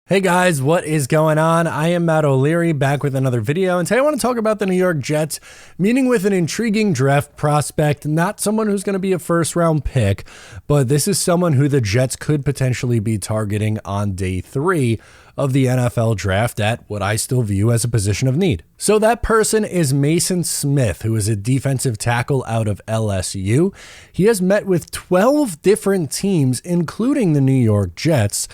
Hey guys, what is going on? I am Matt O'Leary back with another video, and today I want to talk about the New York Jets meeting with an intriguing draft prospect, not someone who's going to be a first round pick, but this is someone who the Jets could potentially be targeting on day 3 of the NFL draft at what I still view as a position of need. So that person is Maason Smith, who is a defensive tackle out of LSU. He has met with 12 different teams, including the New York Jets.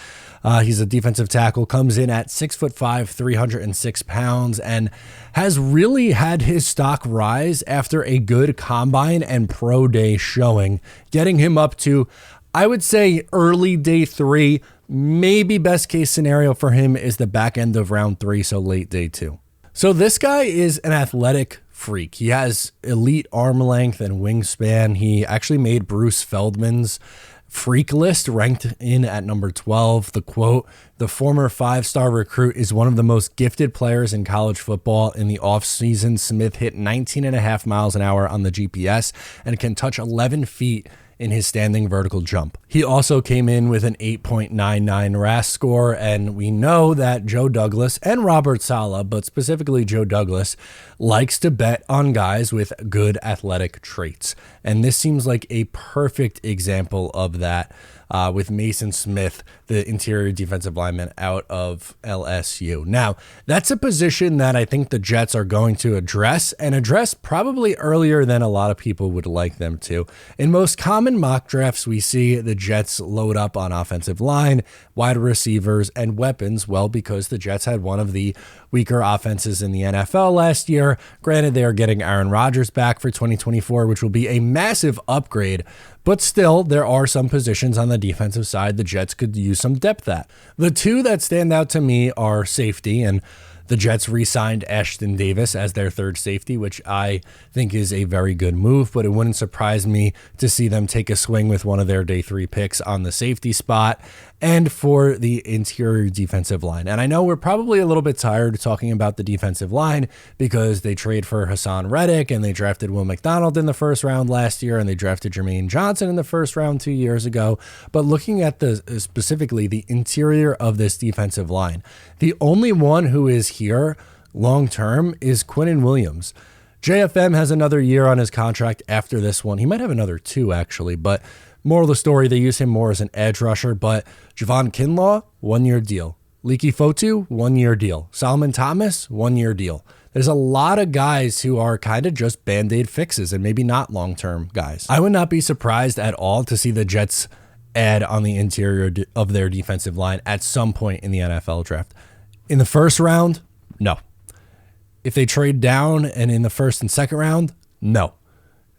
He's a defensive tackle, comes in at 6'5", 306 pounds, and has really had his stock rise after a good combine and pro day showing, getting him up to, I would say, early day 3. Maybe best case scenario for him is the back end of round 3, so late day 2. So this guy is an athletic freak. He has elite arm length and wingspan. He actually made Bruce Feldman's freak list, ranked in at number 12. The quote, "The former 5-star recruit is one of the most gifted players in college football. In the offseason, Smith hit 19.5 miles an hour on the GPS and can touch 11 feet in his standing vertical jump." He also came in with an 8.99 RAS score, and we know that Joe Douglas and Robert Saleh, but specifically Joe Douglas, likes to bet on guys with good athletic traits. And this seems like a perfect example of that with Maason Smith, the interior defensive lineman out of LSU. Now, that's a position that I think the Jets are going to address, and address probably earlier than a lot of people would like them to. In most common mock drafts, we see the Jets load up on offensive line, wide receivers, and weapons, well, because the Jets had one of the weaker offenses in the NFL last year. Granted, they are getting Aaron Rodgers back for 2024, which will be a massive upgrade, but still, there are some positions on the defensive side the Jets could use some depth at. The two that stand out to me are safety, and the Jets re-signed Ashton Davis as their third safety, which I think is a very good move, but it wouldn't surprise me to see them take a swing with one of their day 3 picks on the safety spot and for the interior defensive line. And I know we're probably a little bit tired of talking about the defensive line because they trade for Hassan Reddick and they drafted Will McDonald in the first round last year and they drafted Jermaine Johnson in the first round 2 years ago. But looking at specifically the interior of this defensive line, the only one who is here long-term is Quinnen Williams. JFM has another year on his contract after this one. He might have another 2 actually, but moral of the story, they use him more as an edge rusher. But Javon Kinlaw, 1-year deal. Leaky Fotu, 1-year deal. Solomon Thomas, 1-year deal. There's a lot of guys who are kind of just Band-Aid fixes and maybe not long-term guys. I would not be surprised at all to see the Jets add on the interior of their defensive line at some point in the NFL draft. In the first round, no. If they trade down and in the first and second round, no.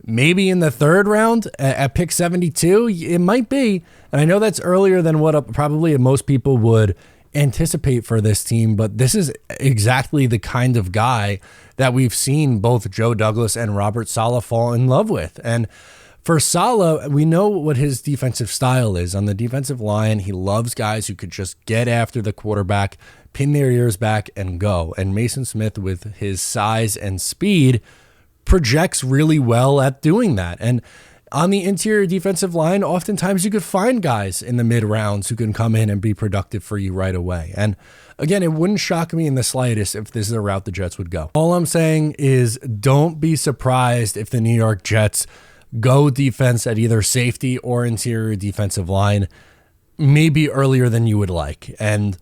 Maybe in the third round at pick 72, it might be. And I know that's earlier than what probably most people would anticipate for this team, but this is exactly the kind of guy that we've seen both Joe Douglas and Robert Saleh fall in love with. And for Saleh, we know what his defensive style is. On the defensive line, he loves guys who could just get after the quarterback, pin their ears back, and go. And Maason Smith, with his size and speed, projects really well at doing that. And on the interior defensive line, oftentimes you could find guys in the mid-rounds who can come in and be productive for you right away. And again, it wouldn't shock me in the slightest if this is a route the Jets would go. All I'm saying is don't be surprised if the New York Jets go defense at either safety or interior defensive line, maybe earlier than you would like. And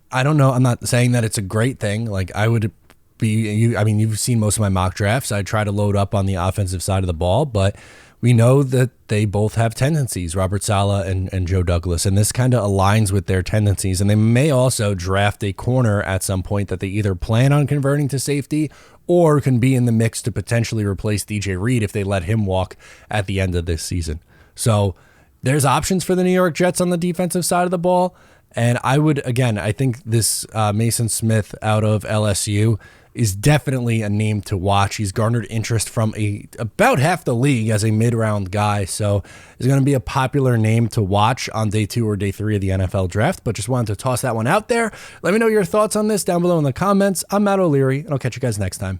I don't know, I'm not saying that it's a great thing. Like I would be, I mean, you've seen most of my mock drafts. I try to load up on the offensive side of the ball, but we know that they both have tendencies, Robert Saleh and Joe Douglas, and this kind of aligns with their tendencies. And they may also draft a corner at some point that they either plan on converting to safety or can be in the mix to potentially replace DJ Reed if they let him walk at the end of this season. So there's options for the New York Jets on the defensive side of the ball. And I would, again, I think this Maason Smith out of LSU is definitely a name to watch. He's garnered interest from about half the league as a mid-round guy, so he's going to be a popular name to watch on day 2 or day 3 of the NFL draft, but just wanted to toss that one out there. Let me know your thoughts on this down below in the comments. I'm Matt O'Leary, and I'll catch you guys next time.